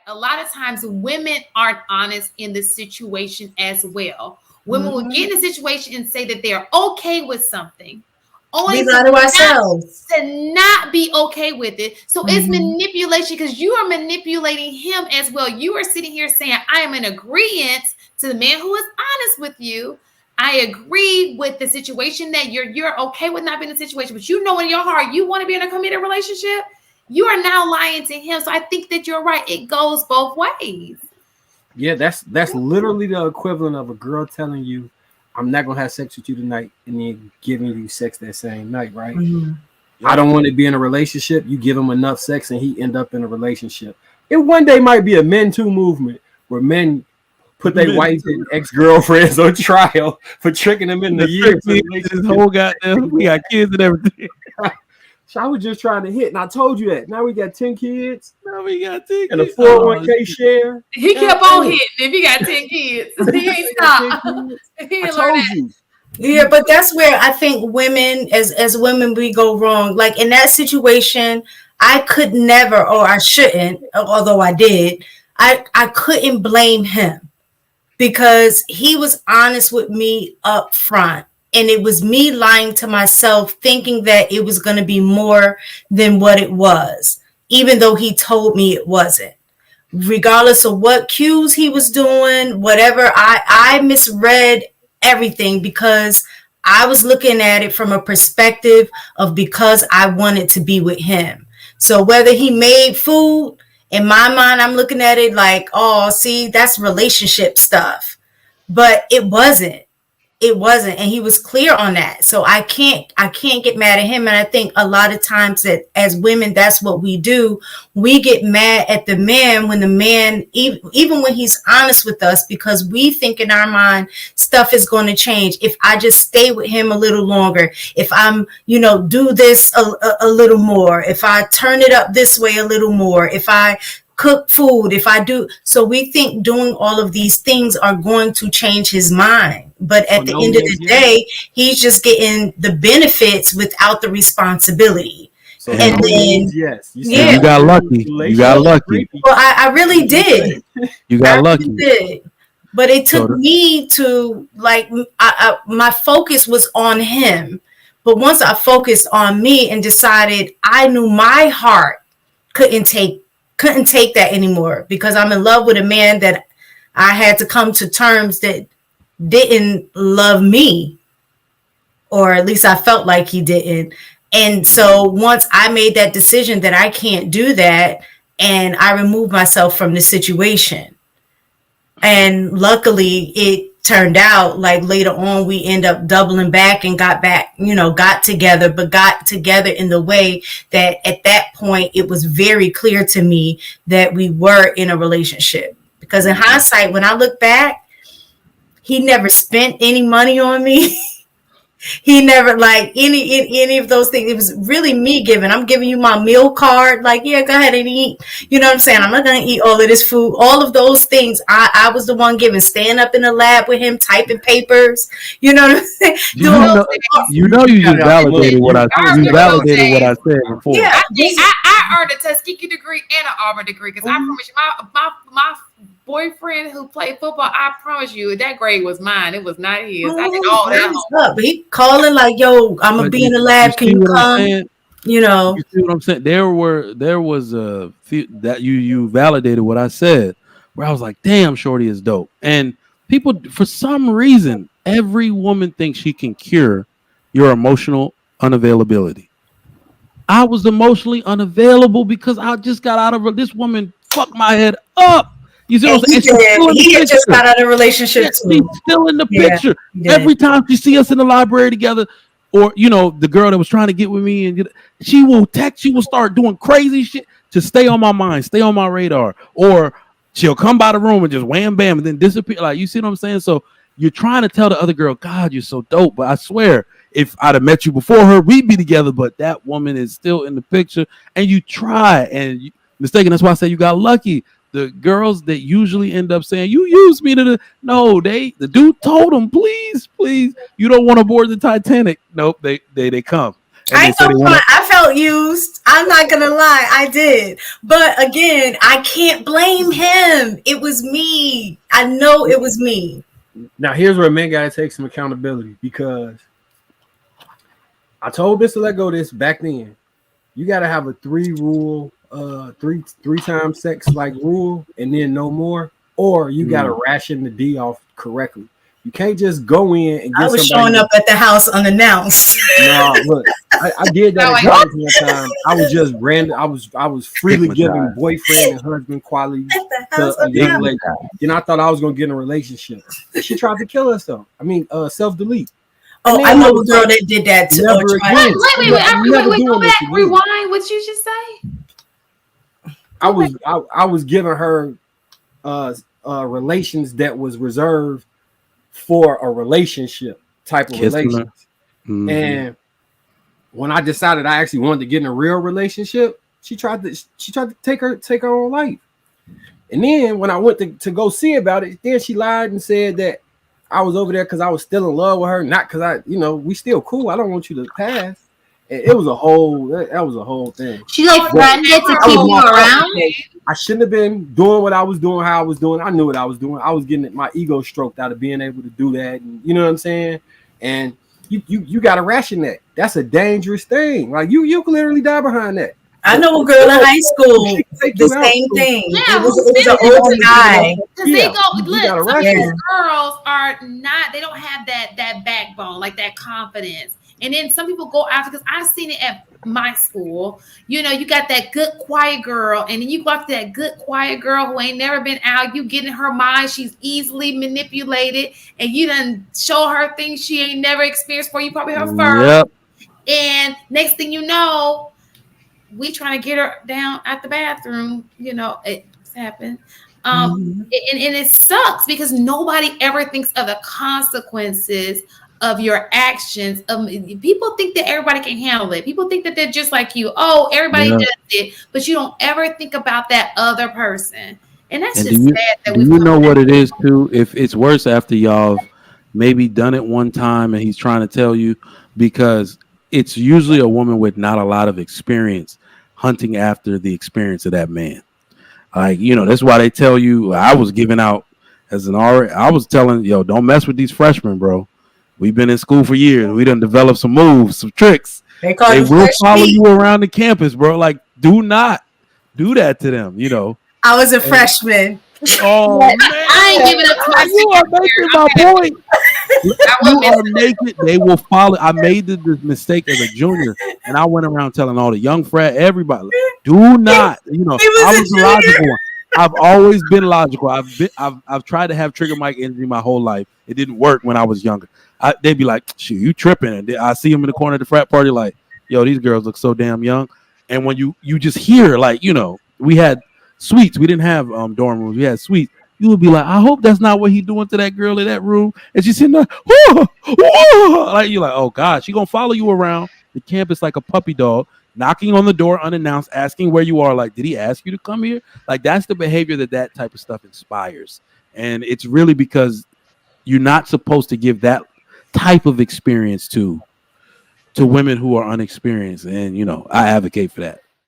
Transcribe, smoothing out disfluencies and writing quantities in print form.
a lot of times women aren't honest in the situation as well. Women will get in a situation and say that they're okay with something, only We lie to ourselves. to not be okay with it. So it's manipulation, because you are manipulating him as well. You are sitting here saying, I am in agreement to the man who is honest with you. I agree with the situation that you're okay with not being in a situation, but you know in your heart you want to be in a committed relationship. You are now lying to him. So I think that you're right. It goes both ways. Yeah, that's literally the equivalent of a girl telling you, I'm not gonna have sex with you tonight, and then giving you sex that same night, right? I don't want to be in a relationship. You give him enough sex and he end up in a relationship. It one day might be a Men Too movement where men put their wives and ex-girlfriends on trial for tricking them in the years. This whole goddamn, we got kids and everything. So I was just trying to hit, and I told you that. Now we got 10 kids. Now we got 10 and a kids. 401k share. He kept on hitting. If he got 10 kids, he ain't stopped. I told you. Yeah, but that's where I think women, as women, we go wrong. Like in that situation, I could never, or I shouldn't, although I did, I couldn't blame him because he was honest with me up front. And it was me lying to myself, thinking that it was going to be more than what it was, even though he told me it wasn't. Regardless of what cues he was doing, whatever, I misread everything because I was looking at it from a perspective of because I wanted to be with him. So whether he made food, in my mind, I'm looking at it like, oh, see, that's relationship stuff. But it wasn't. It wasn't, and he was clear on that. So I can't get mad at him. And I think a lot of times that as women, that's what we do. We get mad at the man when the man, even when he's honest with us, because we think in our mind stuff is going to change. If I just stay with him a little longer, if I'm, do this a little more, if I turn it up this way a little more, if I cook food, if I do. So we think doing all of these things are going to change his mind. But at the end of the day, he's just getting the benefits without the responsibility. So and then, you got lucky. You got lucky. Well, I really did. You got lucky. Did. But it took me to, like, my focus was on him. But once I focused on me and decided I knew my heart couldn't take that anymore because I'm in love with a man that I had to come to terms that didn't love me, or at least I felt like he didn't. And so once I made that decision that I can't do that, and I removed myself from the situation, and luckily it turned out like later on we end up doubling back and got together, but got together in the way that at that point it was very clear to me that we were in a relationship. Because in hindsight, when I look back, he never spent any money on me. He never like any of those things. It was really me giving. I'm giving you my meal card. Like, yeah, go ahead and eat. You know what I'm saying? I'm not going to eat all of this food. All of those things, I was the one giving. Staying up in the lab with him, typing papers. You know what I'm saying? You just validated what I said. You validated what I said before. Yeah, I earned a Tuskegee degree and an Auburn degree because I promise you, my boyfriend who played football, I promise you, that grade was mine. It was not his. I did all that. But he calling like, yo, I'm gonna be in the lab. Can you come? You see what I'm saying? There was a few that you validated what I said, where I was like, damn, Shorty is dope. And people, for some reason, every woman thinks she can cure your emotional unavailability. I was emotionally unavailable because I just got out of this woman fucked my head up. You see what I'm saying? He had just got out of a relationship too. She's still in the picture. Every time she see us in the library together, or the girl that was trying to get with me, and she will start doing crazy shit to stay on my mind, stay on my radar, or she'll come by the room and just wham bam and then disappear. Like, you see what I'm saying? So you're trying to tell the other girl, God, you're so dope. But I swear, if I'd have met you before her, we'd be together. But that woman is still in the picture, and you try and mistaken. That's why I say you got lucky. The girls that usually end up saying, you used me the dude told them, please, you don't want to board the Titanic. Nope, they come. And I they ain't said no front. I felt used. I'm not gonna lie, I did. But again, I can't blame him. It was me. I know it was me. Now here's where men gotta take some accountability, because I told Miss to let go of this back then. You gotta have a three times sex like rule, and then no more, or you gotta ration the D off correctly. You can't just go in and get I was somebody. showing up at the house unannounced. No, look, I did that in college one time. I was just random. I was freely giving boyfriend and husband qualities to a young lady. You know, I thought I was gonna get in a relationship. She tried to kill herself. I mean, self-delete. Oh, I know a girl that did that too. Never again. Wait, go back, rewind. What you just say? I was giving her relations that was reserved for a relationship type of relations. Mm-hmm. And when I decided I actually wanted to get in a real relationship, she tried to take her own life. And then when I went to go see about it, then she lied and said that I was over there because I was still in love with her, not because we still cool. I don't want you to pass. And it was that was a whole thing. She like threatened it to keep you around. I shouldn't have been doing what I was doing, how I was doing. I knew what I was doing. I was getting my ego stroked out of being able to do that. And you know what I'm saying? And you got to ration that. That's a dangerous thing. Like you can literally die behind that. I know a girl in high school, the same thing. Yeah, it was an older guy. Because they go, look, some of these girls are not, they don't have that backbone, like that confidence. And then some people go after, because I've seen it at my school. You know, you got that good, quiet girl, and then you go after that good, quiet girl who ain't never been out. You get in her mind. She's easily manipulated, and you done show her things she ain't never experienced before. You probably her first. Yep. And next thing you know, we trying to get her down at the bathroom. You know, it's happened. And it sucks because nobody ever thinks of the consequences of your actions. People think that everybody can handle it. People think that they're just like you. Oh, everybody does it, but you don't ever think about that other person. And that's just sad that you know what it is too. If it's worse after y'all maybe done it one time and he's trying to tell you, because it's usually a woman with not a lot of experience hunting after the experience of that man. Like, that's why they tell you. I was giving out as an RA. I was telling, don't mess with these freshmen, bro. We've been in school for years. We done developed some moves, some tricks. They will follow you around the campus, bro. Like, do not do that to them, I was a freshman. Oh, man. I ain't giving up to my You are making my point. You are making, they will follow. I made the mistake as a junior, and I went around telling all the young frat, everybody, do not, I was the logical one. I've always been logical. I've tried to have trigger Mike energy my whole life. It didn't work when I was younger. They'd be like, shoot, you tripping. And I see them in the corner of the frat party like, yo, these girls look so damn young. And when you just hear, like, we had suites. We didn't have dorm rooms. We had suites. You would be like, I hope that's not what he's doing to that girl in that room. And she's sitting there, whoa, whoa. Like, you're like, oh, God, she's going to follow you around the campus like a puppy dog, knocking on the door unannounced, asking where you are. Like, did he ask you to come here? Like, that's the behavior that type of stuff inspires. And it's really because you're not supposed to give that type of experience to women who are unexperienced. And, I advocate for that.